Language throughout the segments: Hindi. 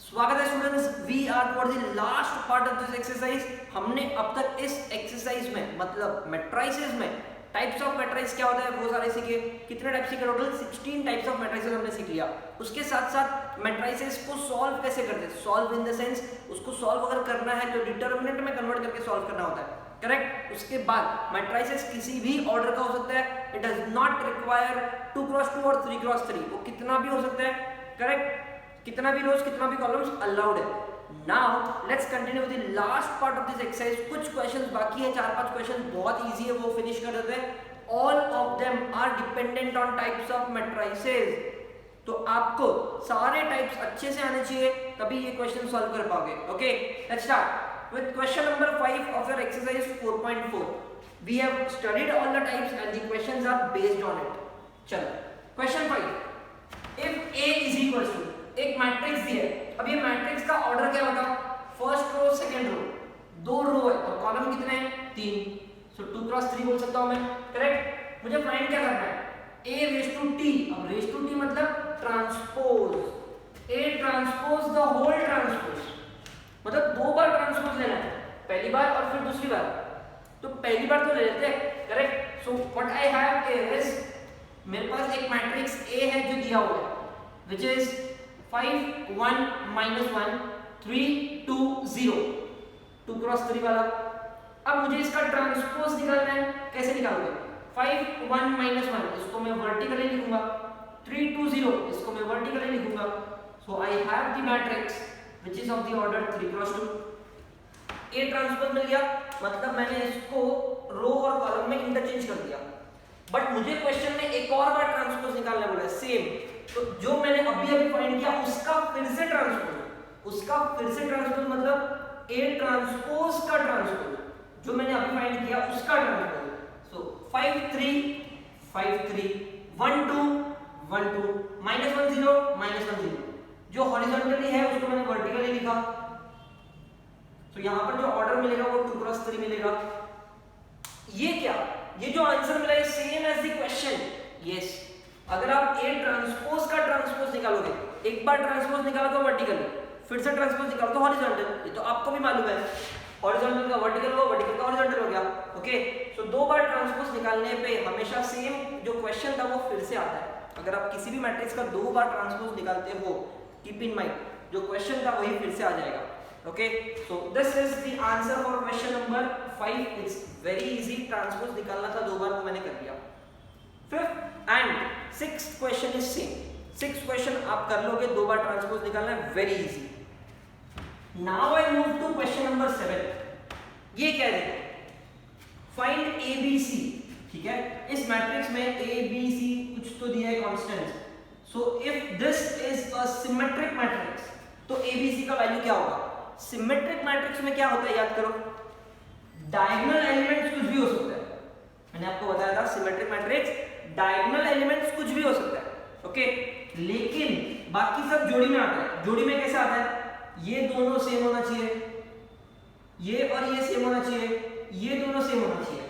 स्वागत है students, we are toward the last part of this exercise. हमने अब तक इस एक्सरसाइज में मतलब मैट्रिसेस में टाइप्स ऑफ मैट्रिक्स क्या होता है वो सारे सीखे। कितने टाइप सीखे? टोटल 16 टाइप्स ऑफ मैट्रिसेस हमने सीख लिया। उसके साथ साथ मैट्रिसेस को सॉल्व कैसे करते हैं, सॉल्व इन द सेंस उसको सॉल्व अगर करना है तो डिटर्मिनेंट में कन्वर्ट करके सॉल्व करना होता है, करेक्ट। उसके बाद मैट्रिसेस किसी भी ऑर्डर का हो सकता है, it does not require 2x2 और 3x3, वो कितना भी हो सकता है, करेक्ट। कितना भी रोज कितना भी कॉलम्स अलाउड है। Now let's continue with the last part of this exercise. कुछ क्वेश्चंस बाकी है, 4-5 क्वेश्चन बहुत इजी है, वो फिनिश कर देते हैं। All of them are dependent on types of matrices. तो आपको सारे टाइप्स अच्छे से आने चाहिए, तभी ये क्वेश्चन सॉल्व कर पाओगे। Okay, let's start with question number 5 of your exercise 4.4। We have studied all the types and the questions are based on it. चलो question 5, if A is equal to, एक मैट्रिक्स दी है। अब ये मैट्रिक्स का ऑर्डर क्या होगा? फर्स्ट रो सेकंड रो, दो रो है और कॉलम कितने हैं? 3। सो 2x3 बोल सकता हूं मैं, करेक्ट। मुझे फाइंड क्या करना है? A raise to T। अब रेज टू T मतलब transpose, A transpose the whole transpose, मतलब दो बार ट्रांसपोज लेना है, पहली बार और फिर दूसरी बार। तो पहली बार तो ले लेते हैं, correct. So what I have is, मेरे पास एक मैट्रिक्स A है जो दिया हुआ है, व्हिच इज 5 1 -1 3 2 0, 2x3 वाला। अब मुझे इसका ट्रांसपोज निकालना है, कैसे निकालोगे? 5 1 -1 इसको मैं वर्टिकली लिखूंगा, 3 2 0 इसको मैं वर्टिकली लिखूंगा। So I have the matrix which is of the order 3x2। A transpose मिल गया, मतलब मैंने इसको रो और कॉलम में इंटरचेंज कर दिया। बट मुझे क्वेश्चन में एक और बार ट्रांसपोज निकालना बोला है, सेम। तो जो मैंने अभी फाइंड किया उसका फिर से ट्रांसपोज, उसका फिर से ट्रांसपोज मतलब A ट्रांसपोज का ट्रांसपोज, जो मैंने अभी फाइंड किया उसका ट्रांसपोज। सो 5 3 5 3 1 2 1 2 -1 0 -1 0, जो हॉरिजॉन्टली है उसको मैंने वर्टिकली लिखा। तो यहां पर जो ऑर्डर मिलेगा वो 2x3 मिलेगा। ये क्या, ये जो आंसर मिला है same as the question. Yes, अगर आप A ट्रांसपोज का ट्रांसपोज निकालोगे, एक बार ट्रांसपोज निकाला तो वर्टिकल, फिर से ट्रांसपोज निकालो तो हॉरिजॉन्टल, ये तो आपको भी मालूम है। हॉरिजॉन्टल का वर्टिकल हो, वर्टिकल का हॉरिजॉन्टल हो गया। ओके, सो दो बार ट्रांसपोज निकालने पे हमेशा सेम जो क्वेश्चन था वो फिर से आता है। अगर आप किसी भी मैट्रिक्स का दो बार ट्रांसपोज निकालते हो, कीप इन माइंड जो क्वेश्चन था वही फिर से आ जाएगा। Okay, so this is the answer for question number 5। It's very easy, transpose निकालना था दो बार, वो मैंने कर दिया। Fifth and sixth question is same. Sixth question आप कर लोगे, दो बार ट्रांसपोज निकालना है, very easy. Now I move to question number 7। ये क्या है? Find ABC। ठीक है, इस मैट्रिक्स में ABC कुछ तो दिया है, constants. So if this is a symmetric matrix तो ABC का वैल्यू क्या होगा? सिमेट्रिक मैट्रिक्स में क्या होता है, याद करो, डायगोनल एलिमेंट्स कुछ भी हो सकता है। मैंने आपको बताया था सिमेट्रिक मैट्रिक्स डायगोनल एलिमेंट्स कुछ भी हो सकता है। ओके, लेकिन बाकी सब जोड़ी में आता है। जोड़ी में कैसे आता है? ये दोनों सेम होना चाहिए, ये और ये सेम होना चाहिए, ये दोनों सेम होना चाहिए,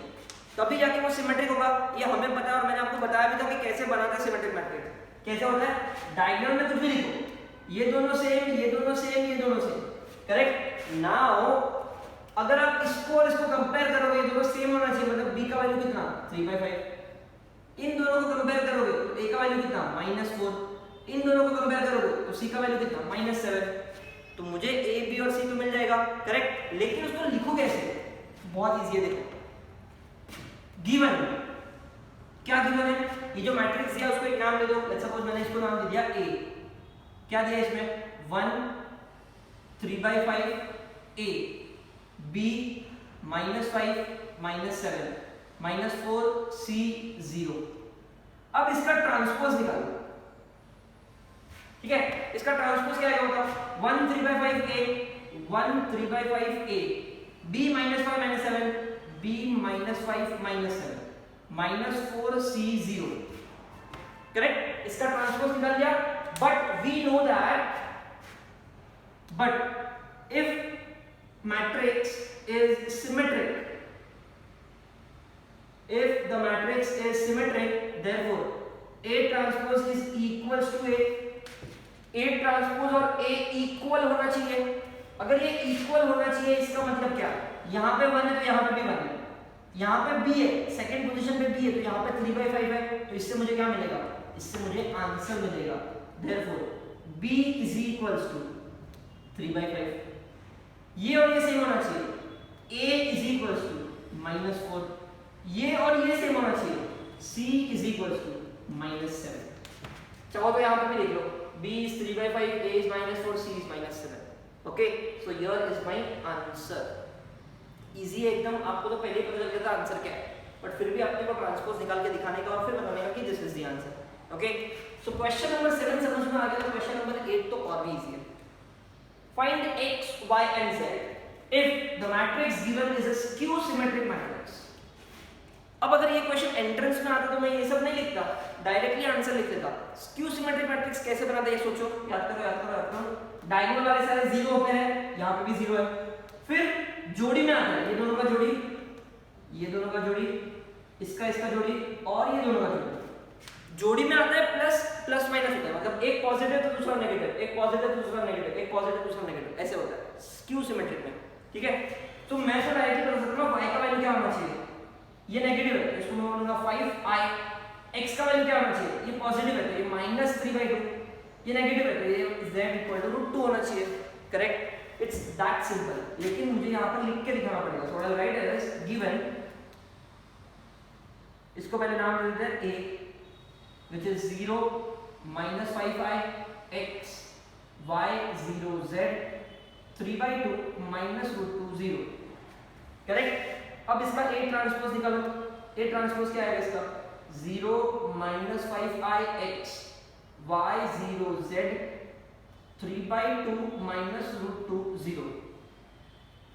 तभी जाके वो सिमेट्रिक होगा। ये हमें पता है और मैंने आपको बताया भी था कि कैसे बनाता है सिमेट्रिक मैट्रिक्स। कैसे होता है? डायगोनल में कुछ भी लिखो, ये दोनों सेम, ये दोनों सेम, ये दोनों सेम, करेक्ट। नाउ अगर आप इसको और इसको कंपेयर करोगे, ये दोनों सेम होना चाहिए, मतलब b का वैल्यू कितना? 3/5। इन दोनों को कंपेयर करोगे तो a का वैल्यू कितना? -4। इन दोनों को कंपेयर करोगे तो c का वैल्यू कितना? -7। तो मुझे a b और c तो मिल जाएगा, करेक्ट। लेकिन उसको लिखो कैसे? बहुत इजी है, देखो। गिवन, क्या गिवन है? ये जो मैट्रिक्स दिया उसको एक नाम दे दो। लेट्स सपोज मैंने इसको नाम दे दिया a। क्या दिया इसमें? 1 3/5 a, b -5 -7 -4 c 0। अब इसका ट्रांसपोज निकालो। ठीक है, इसका ट्रांसपोज क्या आएगा? 1 3/5 a, 1 3/5 a, b -5 -7 b -5 -7 -4 c 0, correct. इसका ट्रांसपोज निकाल लिया। But we know that, but if matrix is symmetric, if the matrix is symmetric, therefore A transpose is equals to A, A transpose और A इक्वल होना चाहिए। अगर ये इक्वल होना चाहिए इसका मतलब क्या, यहाँ पे 1 है तो यहाँ पे भी 1 है, यहाँ पे B है, सेकंड पोजीशन पे B है, तो यहाँ पे 3/5 है, तो इससे मुझे क्या मिलेगा, इससे मुझे आंसर मिलेगा। Therefore B is equals to 3/5। ये और ये सेम होना चाहिए, A is equals to -4, ये और ये सेम होना चाहिए, C is equals to -7। चाहो तो यहाँ पे भी देख लो, B is 3/5, A is -4, C is -7। Okay, so here is my answer. Easy है एकदम, आपको तो पहले ही पता चल गया था आंसर क्या है, बट फिर भी अपने को ट्रांसपोज निकाल के दिखाने का और फिर बताने का कि this is the answer. Okay, so question number 7 समझ में आ गया, तो क्वेश्चन नंबर 8 तो और भी इजी है। Find x, y and z if the matrix given is a skew symmetric matrix। अब अगर ये क्वेश्चन एंट्रेंस में आता तो मैं ये सब नहीं लिखता, डायरेक्टली आंसर लिख देता। स्क्यू सिमेट्रिक मैट्रिक्स कैसे बनाते हैं ये सोचो, याद करो याद करो याद करो। डायगोनल वाले सारे 0 होते हैं, यहाँ पे भी 0 है। फिर जोड़ी में आता है, ये दोनों का जोड़ी, ये दोनों का जोड़ी, इसका इसका जोड़ी और ये दोनों का जोड़ी। जोड़ी में आता है प्लस प्लस माइनस होता है, मतलब एक पॉजिटिव तो दूसरा नेगेटिव, एक पॉजिटिव तो दूसरा नेगेटिव, एक पॉजिटिव दूसरा नेगेटिव, ऐसे होता है स्क्यू सिमेट्रिक में। ठीक है, तो मैं तो डायरेक्टली कर सकता हूं y का वैल्यू क्या होना चाहिए, ये नेगेटिव है, इसको मैं बोलूंगा 5i। x का वैल्यू क्या होना चाहिए, ये पॉजिटिव है तो ये -3/2, ये नेगेटिव है तो ये z = √2 होना चाहिए। Correct, it's that simple. लेकिन मुझे यहाँ पर लिख के दिखाना पड़ेगा, so I will write as given, इसको पहले नाम दे देते हैं a which is 0 -5i x y 0 z 3/2 -√2 0। Correct, अब इसका A ट्रांसपोज निकालो। A ट्रांसपोज क्या है इसका, 0 -5i x y 0 z 3/2 -√2 0।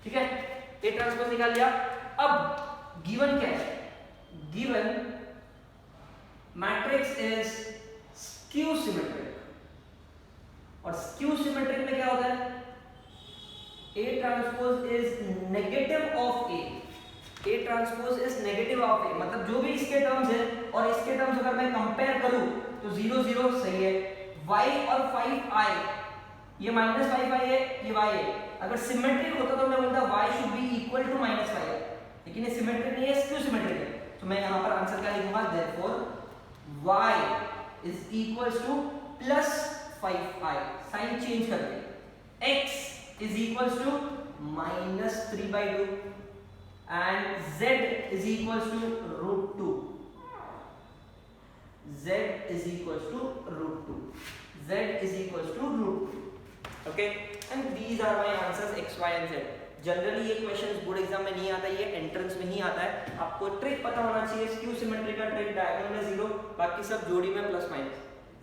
ठीक है, A ट्रांसपोज निकाल लिया। अब गिवन क्या है, given matrix is skew symmetric, और स्क्यू सिमेट्रिक में क्या होता है, A transpose is negative of A। A transpose is negative of A, मतलब जो भी इसके टर्म्स है और इसके टर्म्स अगर मैं कंपेयर करूं तो 0 0 सही है, y और 5i, ये -5i है, ये y है। अगर सिमेट्रिक होता तो मैं बोलता y should be equal to -5i, लेकिन ये सिमेट्रिक नहीं है, स्क्यू सिमेट्रिक है, तो मैं यहां पर आंसर क्या लिखूंगा, therefore y is equals to +5i, sign change करके, x is equals to -3/2 and z is equals to √2, z is equals to √2, z is equals to √2। okay, and these are my answers x, y and z। Generally ये क्वेश्चन बोर्ड एग्जाम में नहीं आता, ये एंट्रेंस में ही आता है। आपको ट्रिक पता होना चाहिए, स्क्यू सिमेट्रिक का ट्रिक, डायगोनल में 0, बाकी सब जोड़ी में प्लस माइनस।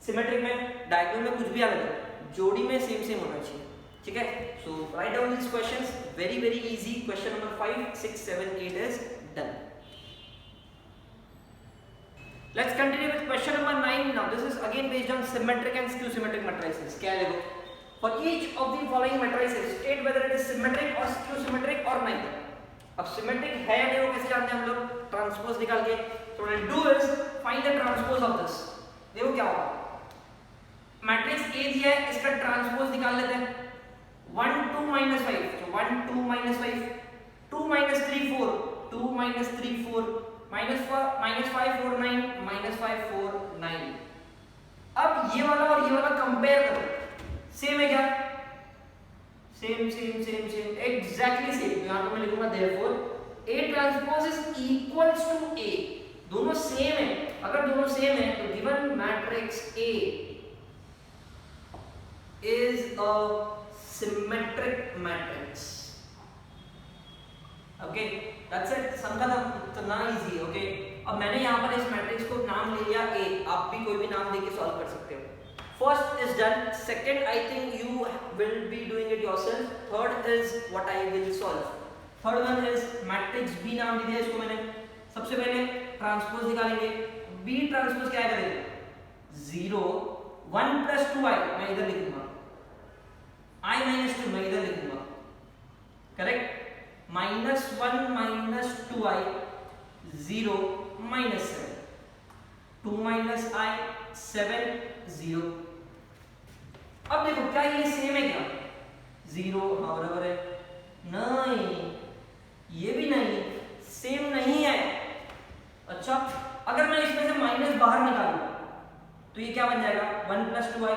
सिमेट्रिक में डायगोनल में कुछ भी अलग है, जोड़ी में सेम सेम होना चाहिए। ठीक है, so write down this questions, very very easy. Question number 5 6 7 8 is done. Let's continue with question number 9। Now this is again based on symmetric and skew symmetric matrices. क्या है देखो, for each of the following matrices state whether it is symmetric or skew symmetric or neither। अब सिमेट्रिक है या नहीं वो कैसे जानते हैं हम लोग, ट्रांसपोज निकाल के। so what we'll do is find the transpose of this। देखो क्या होगा, मैट्रिक्स A दिया है, इसका ट्रांसपोज निकाल लेते हैं। 1 2 -5, so 1 2 -5, 2 -3 4, 2 -3 4, -5 4 9, -5 4 9। अब ये वाला और ये वाला कंपेयर करो, सेम है क्या, same same same same exactly same. यहां पे मैं लिखूंगा therefore A transpose is equals to A, दोनों सेम है। अगर दोनों सेम है तो given matrix A is a symmetric matrix. Okay, that's it, समझा था, इतना इजी। ओके, अब मैंने यहां पर इस मैट्रिक्स को नाम ले लिया A, आप भी कोई भी नाम देके सॉल्व कर सकते हो। First is done, second I think you will be doing it yourself, third is what I will solve। third one is matrix B नाम दिया है इसको मैंने। सबसे पहले ट्रांसपोज निकालेंगे, B ट्रांसपोज क्या करेंगे, 0 1 + 2i मैं इधर लिखूंगा, i - 2 मैं इधर लिखूंगा। Correct, -1 - 2i 0 -7, 2 - i 7 0। अब देखो क्या ये सेम है क्या, 0, हाँ बराबर है, नहीं ये भी नहीं, सेम नहीं है। अच्छा अगर मैं इसमें से माइनस बाहर निकालूं तो ये क्या बन जाएगा, 1 + 2i,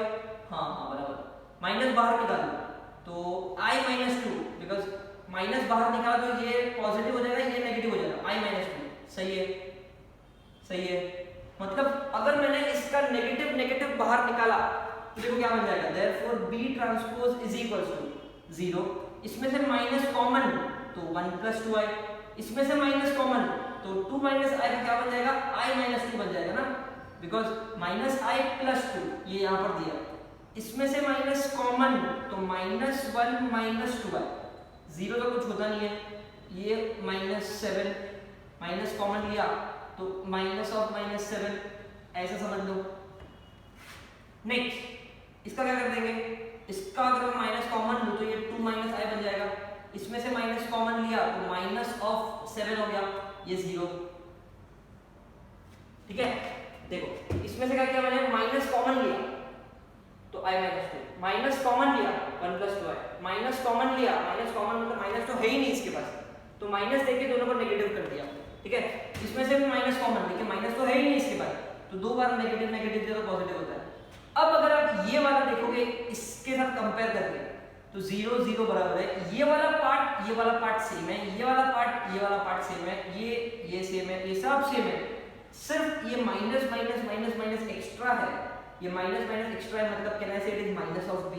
हाँ हाँ बराबर, माइनस बाहर निकालूं तो i - 2, बिकॉज माइनस बाहर निकाला तो ये पॉजिटिव हो जाएगा, ये नेगेटिव हो जाएगा, i - 2, सही है, सही है। मतलब अगर मैंने इसका नेगेटिव नेगेटिव बाहर निकाला तो देखो क्या बन जाएगा, therefore b transpose is equals to 0, इसमें से माइनस कॉमन तो 1 + 2i, इसमें से माइनस कॉमन तो 2 - i का क्या बन जाएगा, i - 2 बन जाएगा ना, बिकॉज -i + 2 ये यहाँ पर दिया, इसमें से माइनस कॉमन तो -1 - 2i, 0 तो कुछ होता नहीं है, ये -7 माइनस कॉमन लिया तो -7, ऐसा समझ लो। नेक्स्ट इसका क्या कर देंगे, इसका अगर मैं माइनस कॉमन लूं तो ये 2 - i बन जाएगा, इसमें से माइनस कॉमन लिया तो -7 हो गया, ये 0, ठीक है। देखो इसमें से क्या किया मैंने, माइनस कॉमन लिया तो i - 2, माइनस कॉमन लिया 1 + 2i, माइनस कॉमन लिया, माइनस कॉमन मतलब माइनस तो है ही नहीं इसके पास, तो माइनस देके दोनों को नेगेटिव कर दिया, ठीक है। इसमें से भी माइनस कॉमन, देखिए माइनस तो है ही नहीं इसके पास, तो दो बार नेगेटिव नेगेटिव दिया तो पॉजिटिव होता है। अब अगर आप ये वाला देखोगे इसके साथ कंपेयर करके तो 0 0 बराबर है, ये वाला पार्ट सेम है, ये वाला पार्ट सेम है, ये सेम है, ये सब सेम है, सिर्फ ये minus minus minus minus extra है, ये माइनस माइनस एक्स्ट्रा है, मतलब can I say it is minus of b।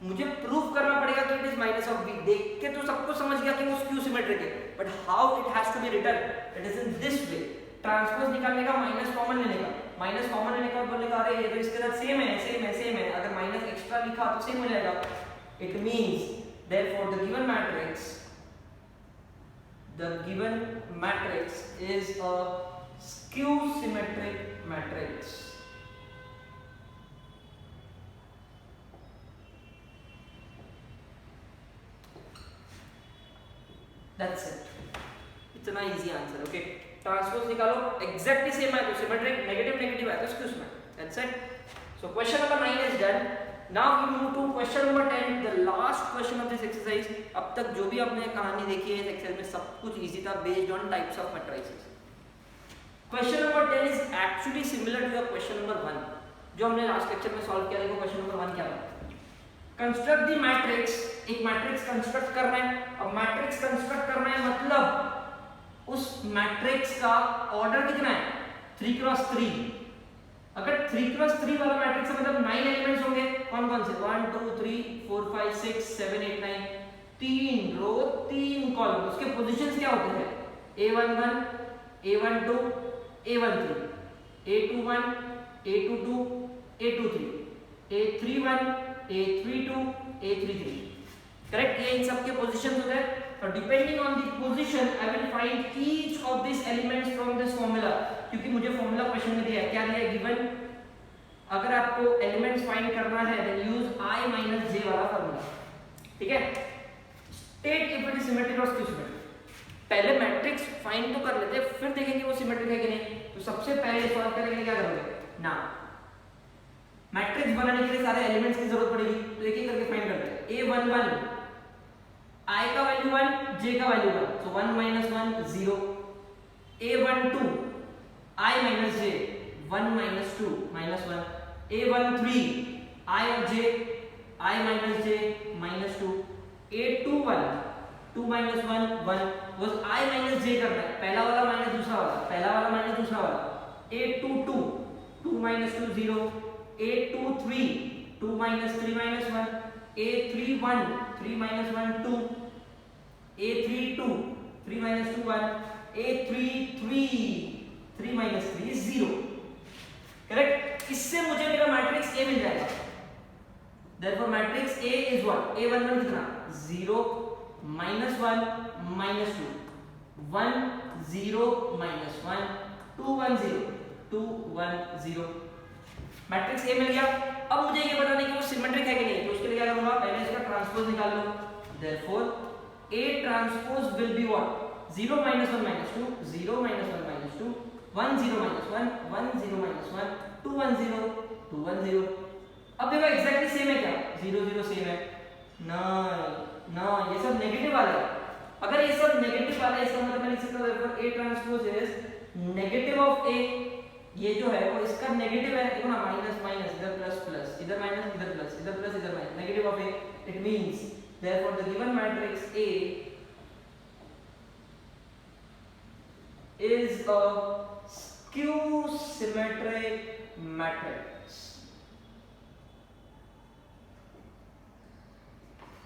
मुझे प्रूफ करना पड़ेगा कि it is minus of b, देख के तो सबको समझ गया कि वो स्क्यू सिमेट्रिक है, but how it has to be written, it is in this way. Transpose निकालने का, माइनस कॉमन लेने का, माइनस कॉमन लेने का बोलने का, अरे ये तो इसके साथ सेम है, सेम है, सेम है, अगर माइनस एक्स्ट्रा लिखा तो सेम हो जाएगा। It means therefore the given matrix is a skew symmetric matrix. That's it. इतना इजी आंसर, ओके। ट्रांसपोज निकालो, एग्जैक्टली सेम है तो सिमेट्रिक, नेगेटिव नेगेटिव है तो skew symmetric, that's it. So question number 9 is done. Now we move to question number 10, the last question of this exercise. अब तक जो भी आपने कहानी देखी है इस एक्सरसाइज में सब कुछ इजी था, based on types of matrices. Question number 10 is actually similar to your question number 1 जो हमने लास्ट लेक्चर में सॉल्व किया। देखो क्वेश्चन नंबर 1 क्या था, कंस्ट्रक्ट द मैट्रिक्स, एक मैट्रिक्स कंस्ट्रक्ट करना है। अब मैट्रिक्स कंस्ट्रक्ट करना है मतलब उस मैट्रिक्स का ऑर्डर कितना है, 3 × 3। अगर 3 × 3 वाला मैट्रिक्स है मतलब 9 एलिमेंट्स होंगे, कौन कौन से, 1 2 3 4 5 6 7 8 9, 3 रो 3 कॉलम। उसके पोजीशंस क्या होते हैं, a11 a12 a13, a21 a22 a23, a31 a32 a33, correct. ये इन सब के पोजीशंस होते हैं। और depending on the position I will find each of this elements from this formula, क्योंकि मुझे फॉर्मूला क्वेश्चन में दिया है, क्या दिया है, गिवन। अगर आपको एलिमेंट्स फाइंड करना है देन यूज i - j वाला फॉर्मूला, ठीक है। State if it is symmetric और स्क्यू सिमेट्रिक। पहले मैट्रिक्स फाइंड तो कर लेते हैं, फिर देखेंगे वो सिमेट्रिक है कि नहीं। तो सबसे पहले सॉल्व करेंगे, क्या करोगे ना, मैट्रिक्स बनाने के लिए सारे एलिमेंट्स की जरूरत पड़ेगी, तो एक एक करके फाइंड करते हैं। a11 i का वैल्यू 1, j का value 1, so 1 - 1 0। a12 i - j 1 - 2 -1। a13 i और j i - j -2। a21 2 - 1 1, बस i - j करना है, पहला वाला माइनस दूसरा वाला, पहला वाला माइनस दूसरा वाला। a22 2 - 2 0। a23 2 - 3 - 1, a31 3 - 1 2, a32 3 - 2 1, a33 3 - 3 0, correct. इससे मुझे मेरा मैट्रिक्स A मिल जाएगा। Therefore matrix A is what, a11 कितना 0 -1 -2 1 0 -1 2 1 0 2 1 0, मैट्रिक्स A मिल गया। अब मुझे ये बताना है कि वो सिमेट्रिक है कि नहीं, तो उसके लिए क्या करूंगा, पहले इसका ट्रांसपोज निकाल लो। Therefore A transpose will be what, 0 - 1 - 2 0 - 1 - 2 1 0 - 1 1 0 - 1 2 1 0 2 1 0, अब देखो एग्जैक्टली सेम है क्या, 0 0 सेम है ना ना, ये सब नेगेटिव वाला है। अगर ये सब नेगेटिव वाला है इसका मतलब मैं लिख सकता हूं therefore A transpose is negative of A। ये जो है वो इसका नेगेटिव है, देखो ना माइनस माइनस इधर प्लस प्लस इधर माइनस इधर प्लस इधर प्लस इधर minus, negative of A। It means therefore the given matrix A is a skew symmetric matrix।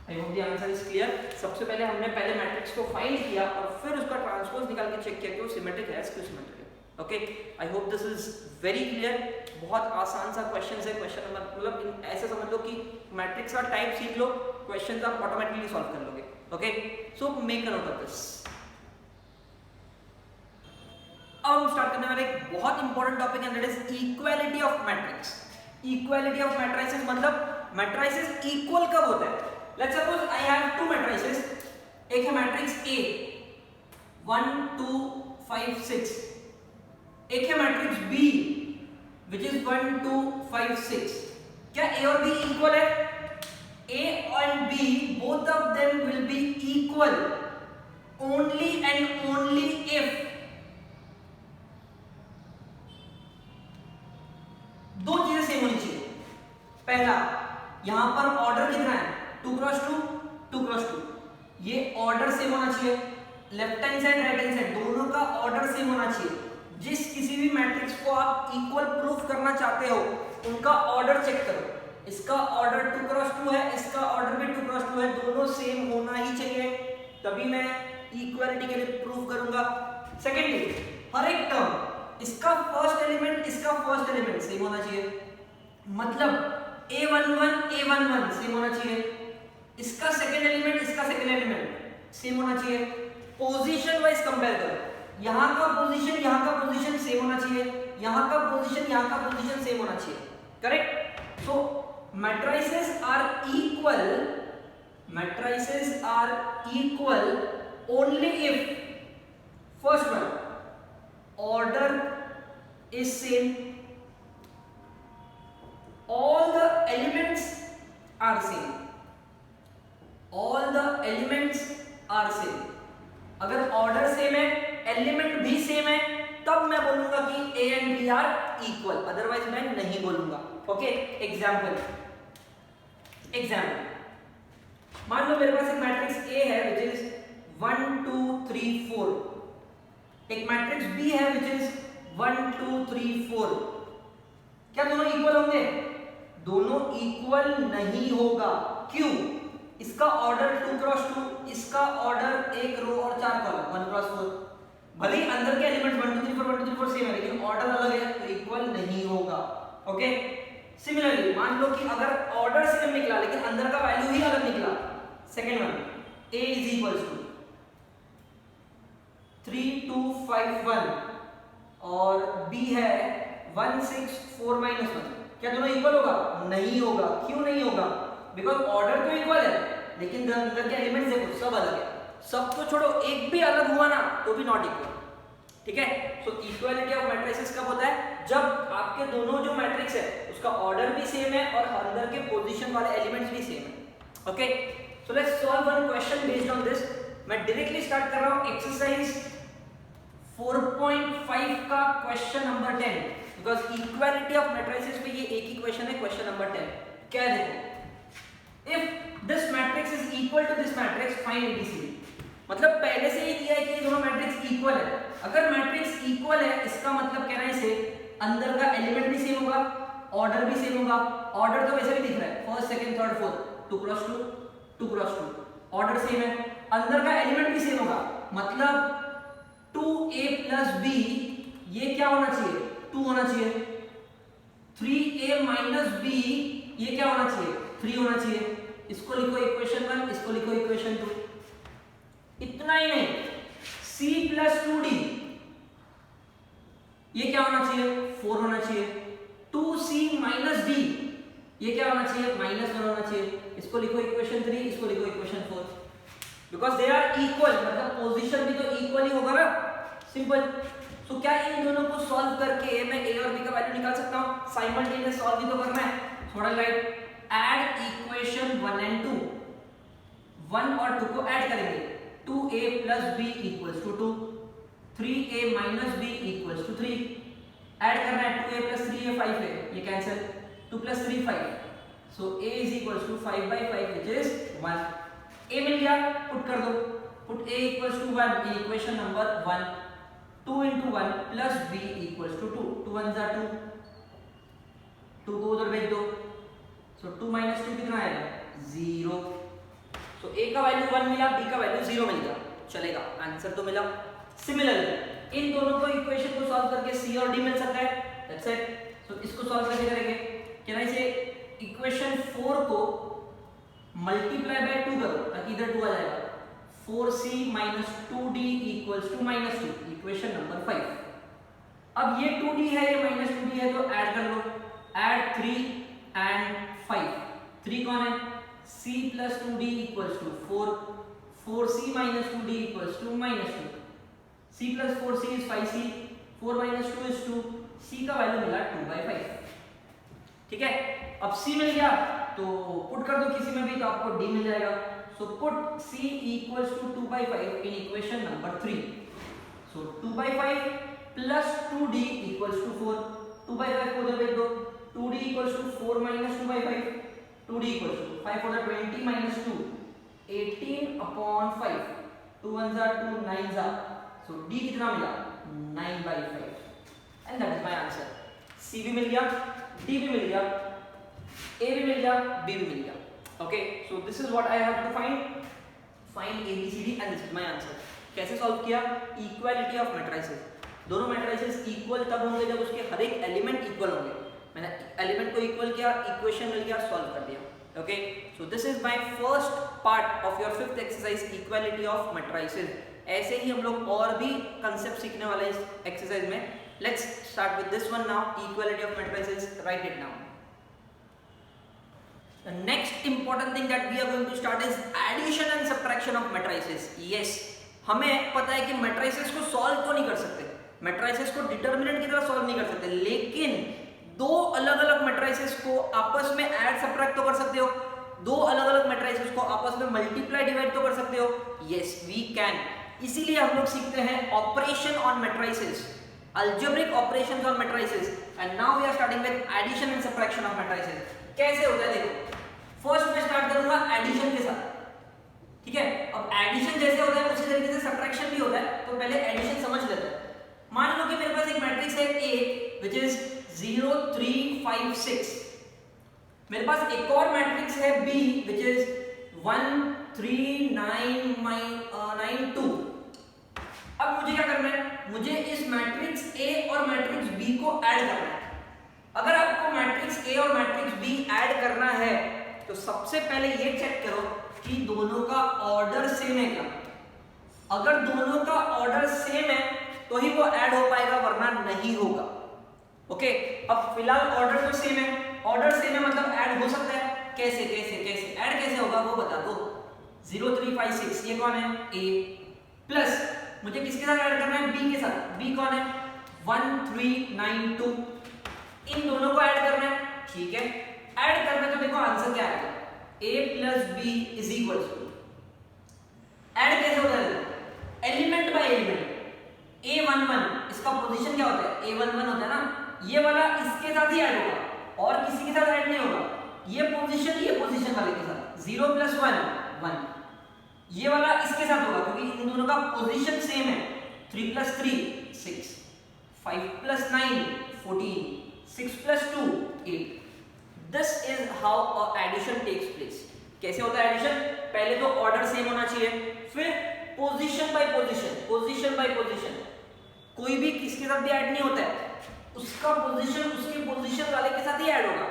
I hope the answer is clear. सबसे पहले हमने पहले मैट्रिक्स को फाइंड किया और फिर उसका ट्रांसपोज निकाल के चेक किया कि वो सिमेट्रिक है स्क्यू सिमेट्रिक है। Okay, I hope this is very clear. बहुत आसान सा क्वेश्चन है, क्वेश्चन मतलब ऐसे समझ लो कि मैट्रिक्स का टाइप सीख लो, क्वेश्चंस आप ऑटोमेटिकली सॉल्व कर लोगे। Okay, so make a note of this. अब हम स्टार्ट करने वाले एक बहुत इंपॉर्टेंट टॉपिक है, that is equality of matrix. Equality of matrices मतलब मैट्रिसेस इक्वल कब होता है। Let's suppose I have to matrices, एक है मैट्रिक्स A 1 2 5 6, एक है मैट्रिक्स B which is 1 2 5 6। क्या A और B इक्वल है? A and B both of them will be equal only and only if दो चीजें सेम होनी चाहिए। पहला, यहां पर ऑर्डर कितना है 2 क्रॉस 2 2 क्रॉस 2, ये ऑर्डर सेम होना चाहिए। Left hand side right hand side दोनों का ऑर्डर सेम होना चाहिए। जिस किसी भी मैट्रिक्स को आप इक्वल प्रूफ करना चाहते हो उनका ऑर्डर चेक करो। इसका ऑर्डर 2 क्रॉस 2 है, इसका ऑर्डर भी 2 क्रॉस 2 है, दोनों सेम होना ही चाहिए, तभी मैं इक्वालिटी के लिए प्रूफ करूंगा। सेकेंडली, हर एक टर्म इसका फर्स्ट एलिमेंट इसका फर्स्ट एलिमेंट सेम होना चाहिए, मतलब A11 A11 सेम होना चाहिए, इसका सेकंड एलिमेंट इसका सेकंड एलिमेंट सेम होना चाहिए। पोजीशन वाइज कंपेयर करो, यहां का पोजीशन सेम होना चाहिए, यहां का पोजीशन सेम होना चाहिए। Correct? So matrices are equal only if first one order is same, all the elements are same, अगर ऑर्डर सेम है एलिमेंट भी सेम है तब मैं बोलूंगा कि A and B are equal, otherwise मैं नहीं बोलूंगा। ओके, एग्जाम्पल मान लो मेरे पास एक मैट्रिक्स A है विच इज 1 2 3 4, एक मैट्रिक्स B है विच इज 1 2 3 4। क्या दोनों इक्वल होंगे? दोनों इक्वल नहीं होगा। क्यों? इसका ऑर्डर 2 क्रॉस 2, इसका ऑर्डर एक रो और 4 कॉलम 1 क्रॉस 4। भले ही अंदर के एलिमेंट्स 1 2 3 4 1 2 3 4 सेम है लेकिन ऑर्डर अलग है तो इक्वल नहीं होगा। ओके, सिमिलरली मान लो कि अगर ऑर्डर सेम निकला लेकिन अंदर का वैल्यू ही अलग निकला, second one A is equals to 3 2 5 1 और B है 1 6 4 -1, क्या दोनों इक्वल होगा? नहीं होगा। क्यों नहीं होगा? बिकॉज ऑर्डर तो इक्वल है लेकिन अंदर के एलिमेंट्स देखो सब अलग है। सब तो छोड़ो, एक भी अलग हुआ ना तो भी नॉट इक्वल। ठीक है, सो इक्वालिटी ऑफ मैट्रिसेस कब होता है? जब आपके दोनों जो मैट्रिक्स है उसका ऑर्डर भी सेम है और अंदर के पोजीशन वाले एलिमेंट्स भी सेम है। Okay, so let's solve one question based on this. मैं डायरेक्टली स्टार्ट कर रहा हूं एक्सरसाइज 4.5 का question number 10, because equality of matrices पे ये एक ही क्वेश्चन है, क्वेश्चन नंबर 10। क्या है देखो, if this matrix is equal to this matrix find ABCD. मतलब पहले से ही दिया है कि ये दोनों मैट्रिक्स इक्वल है। अगर मैट्रिक्स इक्वल है इसका मतलब कहना है इसे अंदर का एलिमेंट भी सेम होगा, ऑर्डर भी सेम होगा। ऑर्डर तो वैसे भी दिख रहा है, first second third fourth 2 cross 2 2 cross 2, order same है। अंदर का एलिमेंट भी सेम होगा, मतलब 2a plus b ये क्या होना चाहिए? 2 होना चाहिए। 3a minus b ये क्या होना चाहिए? 3 होना चाहिए। इसको लिखो इक्वेशन 1, इसको लिखो इक्वेशन 2। इतना ही नहीं, c plus 2d ये क्या होना चाहिए? 4 होना चाहिए। 2c minus d ये क्या होना चाहिए? -1 होना चाहिए। इसको लिखो इक्वेशन 3, इसको लिखो equation 4। Because they are equal, मतलब पोजीशन भी तो इक्वल ही होगा ना, सिंपल। सो क्या इन दोनों को सॉल्व करके मैं a और b का वैल्यू निकाल सकता हूं? साइमल्टेनियस सॉल्व भी तो करना है, थोड़ा लाइट, ऐड इक्वेशन 1 एंड 2, 1 और 2 को ऐड करेंगे, 2a plus b equals to 2, 3a minus b equals to 3, add करना है 2a प्लस 3a 5 है, ये cancel, 2 plus 3 5, so a is equals to 5 by 5 which is 1, a मिल गया, पुट कर दो, put a equals to 1, equation number 1, 2 into 1 plus b equals to 2, 2 1 जा 2, 2 को उधर भेज दो, सो 2 माइनस 2 कितना आएगा 0, सो a का वैल्यू 1 मिला, b का वैल्यू 0 मिल गया, चलेगा, आंसर तो मिला। सिमिलरली इन दोनों को इक्वेशन को सॉल्व करके c और d मिल सकता है, दैट्स इट। सो इसको सॉल्व कैसे करेंगे, कैन आई से इक्वेशन 4 को मल्टीप्लाई बाय 2 करो ताकि इधर 2 आ जाएगा, 4c minus 2d equals to minus 2, equation number 5। अब ये 2d है, ये minus 2d है, तो ऐड कर लो, ऐड 3 and 5, 3 कौन है, c plus 2d equals to 4, 4c minus 2d equals to minus 2, c plus 4c is 5c, 4 minus 2 is 2, c का वैल्यू मिला 2 by 5, ठीक है। अब c मिल गया तो पुट कर दो किसी में भी, तो आपको d मिल जाएगा, so put c equals to 2 by 5 in equation number 3, so 2 by 5 plus 2d equals to 4, 2 by 5 को उधर भेज दो, 2d equals to 4 minus 2 by 5, 2d equals to 5 for the 20 minus 2, 18 upon 5, 2 1 जा 2 9 जा, so d कितना मिला 9 by 5, and that is my answer। c भी मिल गया, d भी मिल गया, a भी मिल गया, b भी मिल गया। Okay, so this is what I have to find a b c d and this is my answer। कैसे सॉल्व किया, इक्वालिटी ऑफ मैट्रिसेस, दोनों मैट्रिसेस इक्वल तब होंगे जब उसके हर एक एलिमेंट इक्वल होंगे, मैंने एलिमेंट को इक्वल किया, इक्वेशन मिल गया, सॉल्व कर दिया। Okay, so this is my first part of your 5th exercise, equality of matrices. ऐसे ही हम लोग और भी कंसेप्ट सीखने वाले हैं इस एक्सरसाइज में। Let's start with this one now, equality of matrices, right it now. The next important thing that we are going to start is addition and subtraction of matrices। Yes, हमें पता है कि matrices को solve तो नहीं कर सकते, matrices को determinant की तरह solve नहीं कर सकते, लेकिन दो अलग-अलग matrices को आपस में add subtract तो कर सकते हो, दो अलग-अलग matrices को आपस में multiply divide तो कर सकते हो। Yes, we can। इसीलिए हम लोग सीखते हैं operation on matrices, algebraic operations on matrices, and now we are starting with addition and subtraction of matrices। कैसे होता है देखो, फर्स्ट मैं स्टार्ट करूंगा एडिशन के साथ, ठीक है। अब एडिशन जैसे होता है उसी तरीके से सब्ट्रैक्शन भी होता है, तो पहले एडिशन समझ लेते हैं। मान लो कि मेरे पास एक मैट्रिक्स है A which is 0 3 5 6, मेरे पास एक और मैट्रिक्स है B which is 1 3 9 9 2। अब मुझे क्या करना है, मुझे इस मैट्रिक्स A और मैट्रिक्स B को ऐड करना है। अगर आपको मैट्रिक्स A और मैट्रिक्स B ऐड करना है तो सबसे पहले ये चेक करो कि दोनों का ऑर्डर सेम है क्या। अगर दोनों का ऑर्डर सेम है तो ही वो ऐड हो पाएगा, वरना नहीं होगा। ओके, अब फिलहाल ऑर्डर तो सेम है, ऑर्डर सेम है मतलब ऐड हो सकता है। कैसे कैसे कैसे ऐड कैसे होगा वो बता दो। 0 3 5 6 ये कौन है A, प्लस मुझे किसके साथ ऐड करना है B के साथ। B कौन है 1 3 9 2, इन दोनों को ऐड करना है, ठीक है। ऐड करना है तो देखो आंसर क्या आएगा, A plus B is equal to, add कैसे होता है एलिमेंट बाय एलिमेंट। A11 इसका पोजीशन क्या होता है, A11 होता है ना, ये वाला इसके साथ ही ऐड होगा और किसी के साथ ऐड नहीं होगा। ये पोजीशन वाले के साथ 0 प्लस 1 1, ये वाला इसके साथ होगा क्योंकि इन दोनों का पोजीशन सेम है। 3 plus 3 6, 5 plus 9 14, 6 plus 2 8। This is how addition takes place. कैसे होता है एडिशन, पहले तो ऑर्डर सेम होना चाहिए, फिर पोजीशन बाय पोजीशन, कोई भी किसके साथ भी ऐड नहीं होता है, उसका पोजीशन उसके पोजीशन वाले के साथ ही ऐड होगा,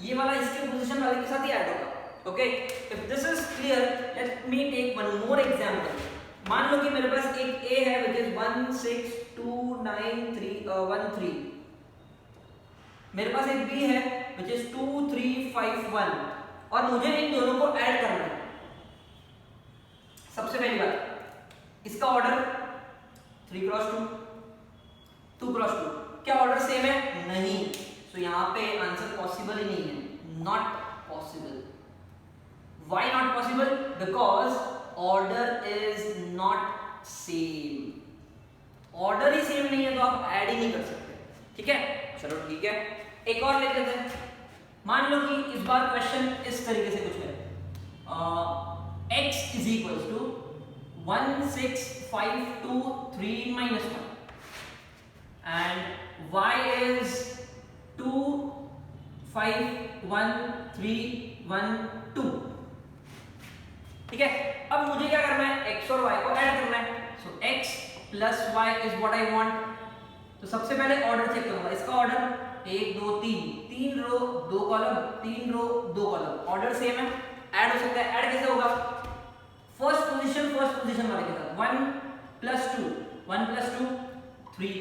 ये वाला इसके पोजीशन वाले के साथ ही ऐड होगा। Okay, if this is clear let me take one more example. मान लो कि मेरे पास एक A है व्हिच इज 1 6 2 9 3 1 3, मेरे पास एक B है which is 2 3 5 1 और मुझे इन दोनों को ऐड करना है। सबसे पहली बात, इसका ऑर्डर 3 क्रॉस 2 2 क्रॉस 2, क्या ऑर्डर सेम है, नहीं, तो यहाँ पे आंसर पॉसिबल ही नहीं है, not possible. Why not possible? Because order is not same. Order he same नहीं है तो आप ऐड ही नहीं कर सकते. ठीक है, चलो ठीक है, एक और ले लेते हैं. मान लो कि इस बार क्वेश्चन इस तरीके से कुछ है. x is equals to 1 6 5 2 3 minus 1 and y is 2 5 1 3 1 2. ठीक है, अब मुझे क्या करना है, x और y को ऐड करना है. सो x plus y is what I want. तो सबसे पहले ऑर्डर चेक करूंगा. इसका ऑर्डर 1 2 3, 3 रो 2 कॉलम, 3 रो 2 कॉलम, ऑर्डर सेम है, ऐड हो सकता है. ऐड कैसे होगा, फर्स्ट पोजीशन वाले के साथ. 1 plus 2 1 plus 2 3,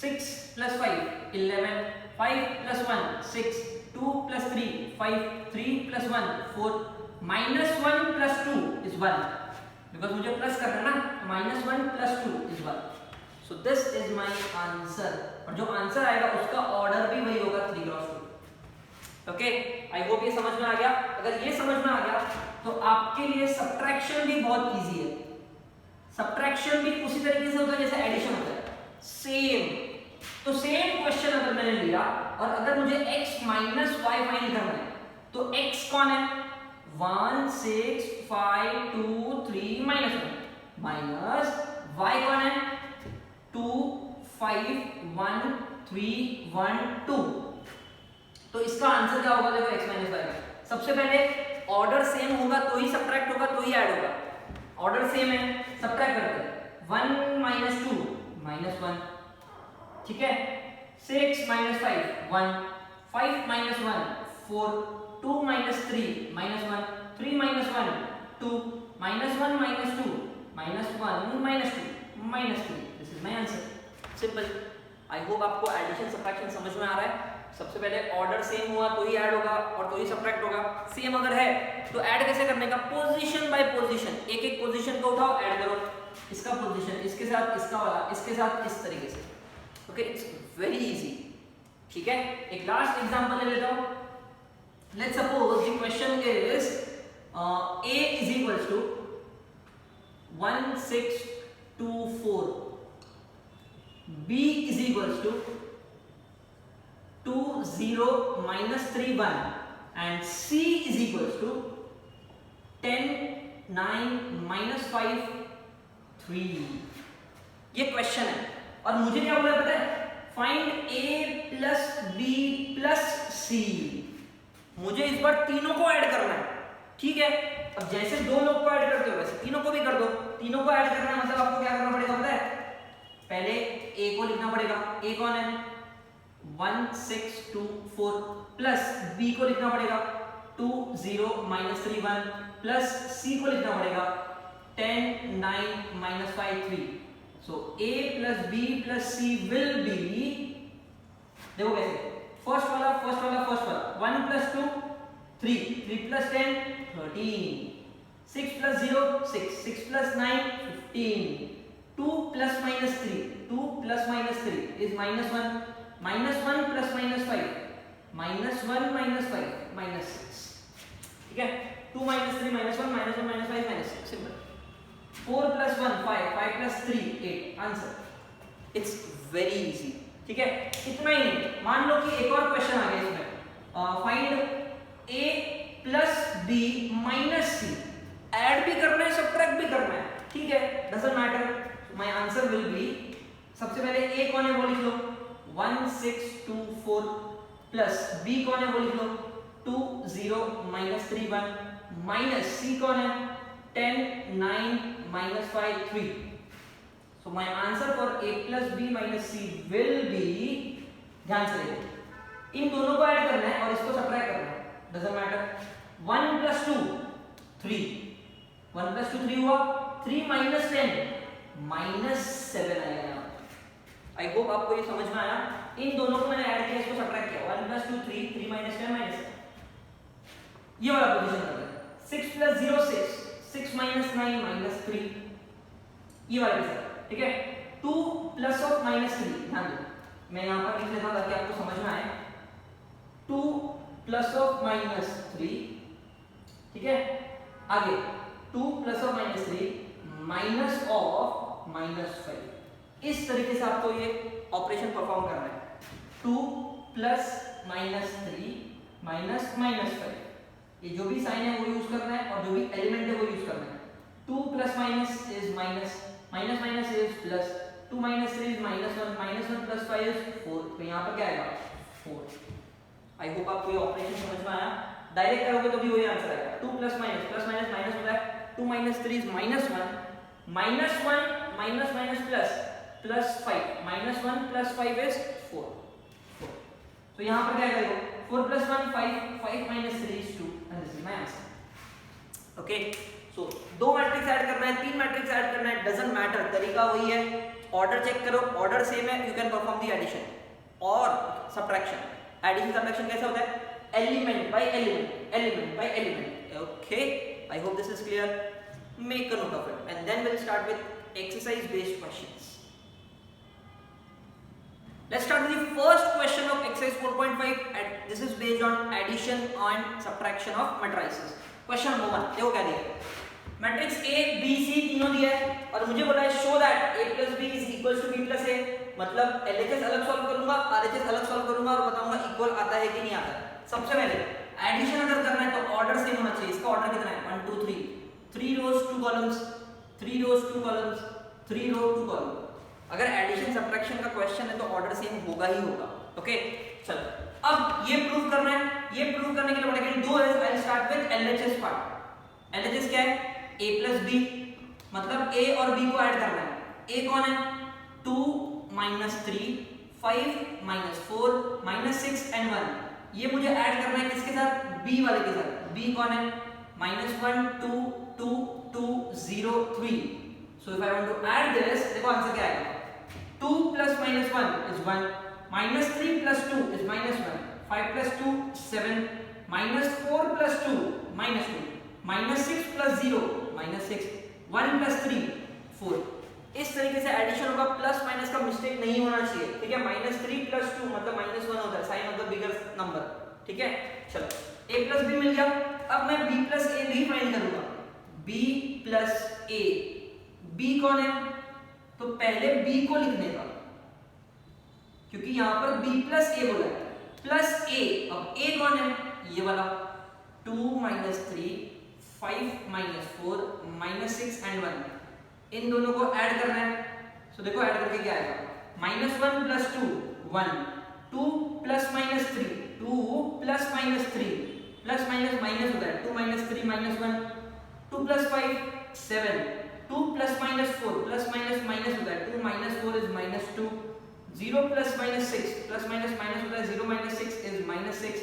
6 plus 5 11, 5 plus 1 6, 2 plus 3 5, 3 plus 1 4, minus 1 plus 2 is 1, because मुझे प्लस करना है ना. Minus 1 plus 2 is 1. So this is my answer. और जो आंसर आएगा उसका ऑर्डर भी वही होगा 3 क्रॉस 2. ओके, आई होप ये समझ में आ गया. अगर ये समझ में आ गया तो आपके लिए सब्ट्रैक्शन भी बहुत इजी है. सब्ट्रैक्शन भी उसी तरीके से होता है जैसे एडिशन होता है, सेम. तो सेम क्वेश्चन अगर मैंने लिया और अगर मुझे x माइनस वाई फाइंड करना है तो x कौन है, 1 6 5 2 3 माइनस 1 माइनस y कौन है, 2 5 1 3 1 2. तो इसका आंसर क्या होगा, देखो x माइनस वाई का. सबसे पहले ऑर्डर सेम होगा तो ही सब्ट्रैक्ट होगा, तो ही ऐड होगा. ऑर्डर सेम है, सब्ट्रैक्ट करते हैं. 1 माइनस 2 माइनस 1. ठीक है, 6 minus 5 1, 5 minus 1 4, 2 minus 3 minus 1, 3 minus 1 2, minus 1 minus 2 minus 1 minus 2 minus 3. This is my answer. Simple. I hope आपको एडिशन सब्ट्रैक्शन समझ में आ रहा है. सबसे पहले ऑर्डर सेम हुआ तो ही ऐड होगा और तो ही सब्ट्रैक्ट होगा. सेम अगर है तो ऐड कैसे करने का, पोजीशन बाय पोजीशन. एक एक पोजीशन को उठाओ, ऐड करो. इसका पोजीशन इसके साथ, इसका वाला इसके साथ, इस तरीके से. Okay, it's very easy. ठीक है, एक लास्ट एग्जांपल ले लेता हूं. Let's suppose the question is a is equals to 1 6 2 4, b is equals to 2 0 minus 3 1 and c is equals to 10 9 minus 5 3. ये क्वेश्चन है और मुझे क्या बोला पता है, find a plus b plus c. मुझे इस बार तीनों को ऐड करना है. ठीक है, अब जैसे दो लोग को ऐड करते हो वैसे तीनों को भी कर दो. तीनों को ऐड करना है मतलब आपको क्या करना पड़ेगा पता है, पहले a को लिखना पड़ेगा. a कौन है, 1 6 2 4 प्लस b को लिखना पड़ेगा 2 0 माइनस 3 1 प्लस c को लिखना पड़ेगा 10 9 minus 5 3. So a plus b plus c will be, देखो कैसे, फर्स्ट वाला 1 plus 2 3 3 plus 10 13, 6 plus 0 6 6 plus 9 15, 2 plus minus 3 2 plus minus 3 is minus 1, minus 1 plus minus 5 minus 1 minus 5 minus 6. ठीक है, 2 minus 3 minus 1 minus 1 minus 5 minus 6. Simple. 4 plus 1 5 5 plus 3 8. Answer. It's very easy. ठीक है, इतना ही नहीं. मान लो कि एक और क्वेश्चन आ गया इसमें, find a plus b minus c. Add भी करना है, सब्ट्रैक्ट भी करना है. ठीक है, doesn't matter. My answer will be, सबसे पहले a कौन है वो लिख लो 1 6 2 4 प्लस b कौन है वो लिख लो 2 0 माइनस 3 1 माइनस c कौन है 10 9 minus 5 3. So my answer for a plus b minus c will be, ध्यान से देखो, इन दोनों को ऐड करना है और इसको सब्ट्रैक्ट करना है. Doesn't matter. 1 प्लस 2 3, 1 प्लस 2 3 हुआ, 3 माइनस 10 माइनस 7 आएगा. आई होप आपको ये समझ में आया. इन दोनों को मैंने ऐड किया, इसको सब्ट्रैक्ट किया. 1 प्लस 2 3 3 माइनस 10 माइनस 7. ये वाला पोजीशन कर रहे हैं. 6 प्लस 0 6 6 माइनस 9 माइनस 3. ये वाला कैसा, ठीक है. 2 प्लस ऑफ माइनस 3, ध्यान दो मैं यहां पर लिख लेता हूं ताकि आपको समझ में आए. 2 प्लस ऑफ माइनस 3, ठीक है, आगे 2 plus of minus 3 minus of minus 5। इस तरीके से आपको ये ऑपरेशन परफॉर्म करना है। 2 प्लस माइनस 3 माइनस माइनस 5, ये जो भी साइन है वो यूज करना है और जो भी एलिमेंट है वो यूज करना है। 2 plus minus is minus, minus minus is plus, 2 minus 3 is minus 1, minus 1 plus 5 is 4। तो यहाँ पर क्या आएगा 4। आई होप आपको ये ऑपरेशन समझ में आया। डायरेक्ट करोगे तो भी वही आंसर आएगा। 2 प्लस माइनस माइनस होता है, 2 minus 3 is minus 1, minus 1 minus minus plus, plus 5, minus 1 plus 5 is 4। तो यहाँ पर क्या आएगा 4 plus 1 5, 5 minus 3 is 2 and this is my answer. Okay, so 2 matrix add करना है, 3 मैट्रिक्स ऐड करना है, डजंट मैटर, तरीका वही है। ऑर्डर चेक करो, ऑर्डर सेम है, you can perform the addition और सब्ट्रैक्शन। एडिशन सब्ट्रैक्शन कैसे होता है? Element by element, element by element. Okay, I hope this is clear. Make a note of it and then we'll start with exercise based questions. Let's start with the first question of exercise 4.5 and this is based on addition and subtraction of matrices. Question number 1, देखो क्या दिया है, मैट्रिक्स A, B, C तीनों दिया है और मुझे बोला है show that A plus B is equals to B plus A। मतलब LHS अलग सॉल्व करूंगा, RHS अलग सॉल्व करूंगा और बताऊंगा इक्वल आता है कि नहीं आता है। सबसे पहले एडिशन अगर करना है तो ऑर्डर सेम होना चाहिए। इसका ऑर्डर कितना है 1 2 3, 3 rows 2 columns, 3 rows 2 columns, 3 row 2 column। अगर एडिशन सब्ट्रैक्शन का क्वेश्चन है तो ऑर्डर सेम होगा ही होगा। ओके, चलो अब ये प्रूव करना है। ये प्रूव करने के लिए पड़ेगा दो है। I start with LHS part. LHS क्या है? A plus B, मतलब A और B को ऐड करना है। A कौन है? 2 minus 3, 5 minus 4 minus 6 and 1। ये मुझे ऐड करना है किसके साथ? B वाले के साथ। B कौन है? -1 2 2 2 0 3। So if I want to add this, देखो आंसर क्या आएगा? 2 plus -1 is 1, -3 plus 2 is -1, 5 plus 2 7, -4 plus 2 -2, -6 plus 0 -6, 1 plus 3 4। इस तरीके से एडिशन होगा, प्लस माइनस का मिस्टेक नहीं होना चाहिए, ठीक है। -3 plus 2 मतलब -1 होता है, sign of the bigger number, ठीक है। चलो A plus B मिल गया। अब मैं B plus A भी फाइंड करूंगा। B plus A, B कौन है? तो पहले B को लिखने का, क्योंकि यहां पर B plus A बोला है, प्लस A। अब A कौन है? ये वाला 2 minus 3 5 minus 4 minus 6 and 1। इन दोनों को ऐड करना है। सो देखो ऐड करके क्या आएगा? -1 plus 2 1, 2 plus minus 3 2 plus minus 3 plus minus minus होता है, 2 minus 3 -1, 2 plus 5 7, 2 plus minus 4 plus minus minus होता है, 2 minus 4 is -2, 0 plus minus 6 plus minus minus होता है, 0 minus 6 is -6,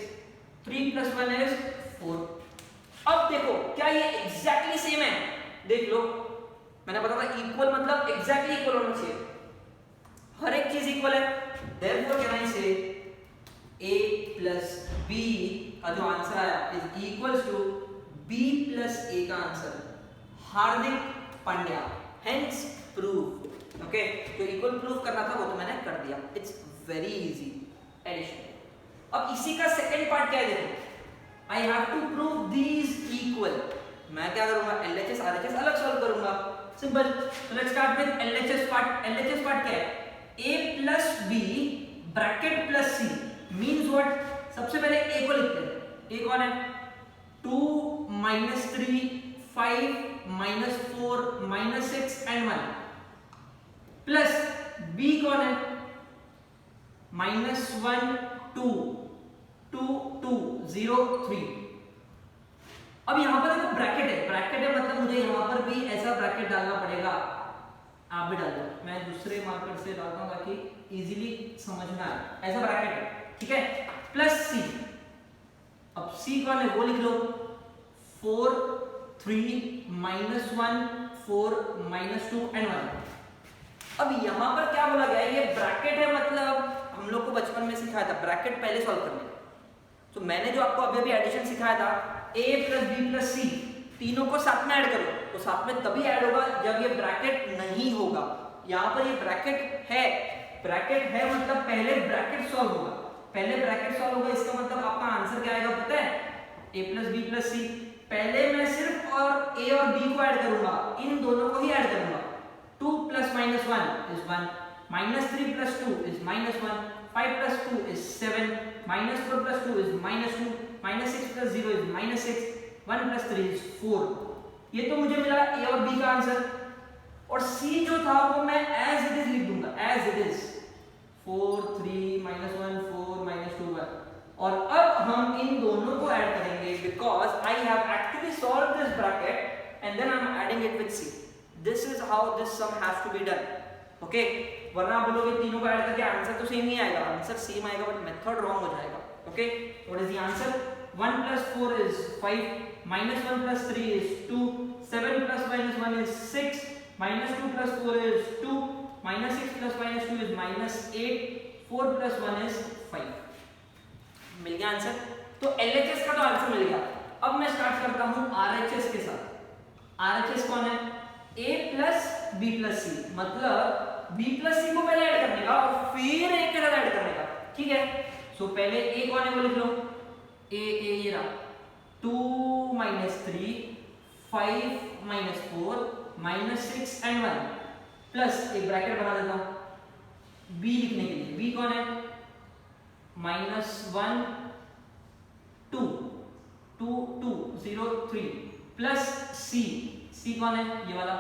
3 plus 1 is 4। अब देखो क्या ये एग्जैक्टली सेम है? देख लो, मैंने बताया था इक्वल मतलब एग्जैक्टली इक्वल होना चाहिए, हर एक चीज इक्वल है। देयरफॉर कैन आई से A plus B का जो आंसर आया is equals to B plus A का answer, Hardik Pandya, hence prove. Okay, तो इक्वल प्रूव करना था वो तो मैंने कर दिया। It's very easy addition. अब इसी का सेकंड पार्ट क्या है? देखो, I have to prove these equal। मैं क्या करूंगा? LHS RHS अलग सॉल्व करूंगा, सिंपल। तो let's start with LHS part. LHS part क्या है? A plus B bracket plus C means what? सबसे पहले A को लिखते हैं। A कौन है? 2 minus 3 5 minus 4 minus 6 and 1 plus B कौन है? -1 2 2 2 0 3। अब यहां पर देखो ब्रैकेट है, ब्रैकेट है मतलब मुझे यहां पर भी ऐसा ब्रैकेट डालना पड़ेगा। आप भी डाल दो, मैं दूसरे मार्कर से डालता हूं ताकि इजीली समझ में आए। ऐसा ब्रैकेट है, ठीक है, प्लस C। अब C कौन है वो लिख लो, 4 3 -1 4 -2 and 1। अब यहां पर क्या बोला गया है? ये ब्रैकेट है मतलब हम लोग को बचपन में सिखाया था ब्रैकेट पहले सॉल्व करने। तो मैंने जो आपको अभी अभी एडिशन सिखाया था, A plus B plus C तीनों को साथ में ऐड करो, तो साथ में तभी ऐड होगा जब ये ब्रैकेट नहीं होगा। यहाँ पर ये ब्रैकेट है मतलब पहले ब्रैकेट सॉल्व होगा, पहले ब्रैकेट सॉल्व होगा, इसका मतलब आपका आंसर क्या आएगा पता है, a प्लस बी प्लस सी। पहले मैं सिर्फ और a और b को ऐड करूंगा, इन दोनों को ही ऐड करूंगा। 2 plus minus 1 is 1, minus 3 plus 2 is minus 1, 5 plus 2 is 7, minus 4 plus 2 is minus 2, minus 6 plus 0 is minus 6, 1 plus 3 is 4। ये तो मुझे मिला a और b का आंसर। और c जो था वो मैं एज इट इज लिख दूंगा, as it is 4 3 minus 1 4 minus 2 1। और अब हम इन दोनों को ऐड करेंगे because I have actually solve this bracket and then I am adding it with c। This is how this sum has to be done, okay. वरना आप बोलोगे तीनों को ऐड करके आंसर तो सेम ही आएगा, आंसर सेम आएगा बट मेथड रॉन्ग हो जाएगा, okay. What is the answer? 1 plus 4 is 5, minus 1 plus 3 is 2, 7 plus minus 1 is 6, minus 2 plus 4 is 2, minus 6 plus minus 2 is minus 8, 4 plus 1 is 5। मिल गया आंसर? तो LHS का तो आंसर मिल गया। अब मैं स्टार्ट करता हूं RHS के साथ। RHS कौन है? A plus B plus C, मतलब B plus C को पहले ऐड करने का और फिर A के साथ ऐड करने का, ठीक है। सो पहले A कौन है वो लिख लो, A ये रहा 2 minus 3 5 minus 4 minus 6 and 1 plus एक ब्रैकेट बना देता हूं B लिखने के लिए। B कौन है? minus 1 2 2 2 0 3 प्लस C कौन है? ये वाला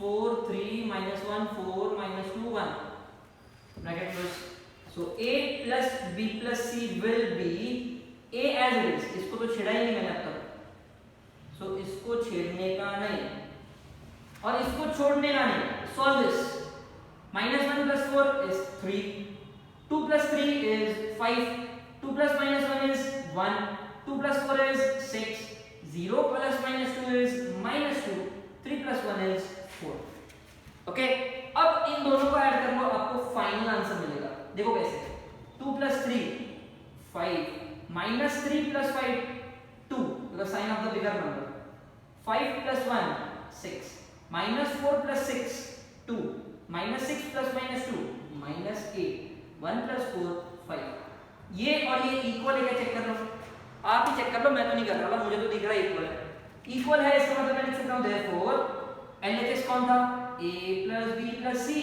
4 3 minus 1 4 minus 2 1 bracket close. So A plus B plus C will be A as it is। इसको तो छेड़ा ही नहीं मैंने अब तक, सो इसको छेड़ने का नहीं और इसको छोड़ने का नहीं। Solve this. minus 1 plus 4 is 3, 2 plus 3 is 5, 2 plus minus 1 is 1, 2 plus 4 is 6, 0 plus minus 2 is minus 2, 3 plus 1 is 4, okay. अब इन दोनों को ऐड कर लो, आपको फाइनल आंसर मिलेगा। देखो कैसे, 2 plus 3 5, minus 3 plus 5 2 because sign of the bigger number, 5 plus 1 6, minus 4 plus 6 2, minus 6 plus minus 2 minus 8, 1 plus 4 5। ये और ये इक्वल है क्या चेक कर लो, आप ही चेक कर लो, मैं तो नहीं कर रहा, मुझे तो दिख रहा है इक्वल है। इक्वल है इसका मतलब मैं लिख सकता हूं therefore LHS कौन था? A plus B plus C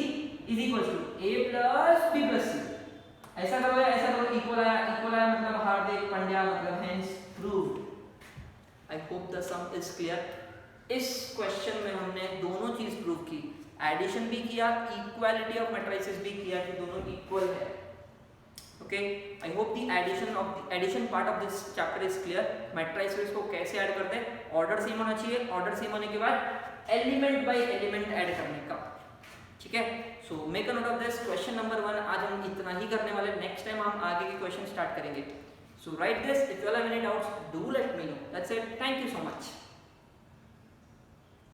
is equal to A plus B plus C। ऐसा करो या ऐसा करो, इक्वल आया मतलब हार्दिक पांड्या मतलब hence proved. I hope the some is clear. इस क्वेश्चन में हमने दोनों चीज प्रूव की, एडिशन भी किया, इक्वालिटी ऑफ मैट्रिसेस भी किया कि दोनों इक्वल है, okay. I hope the addition part of this chapter is clear. Matrices को कैसे ऐड करते हैं, ऑर्डर सेम होना चाहिए, ऑर्डर सेम होने के बाद एलिमेंट बाय एलिमेंट ऐड करने का, ठीक है। So make a note of this. Question number 1 आज हम इतना ही करने वाले, नेक्स्ट टाइम हम आगे के क्वेश्चन स्टार्ट करेंगे। So write this, if you have any doubts do let me know. That's it, thank you so much.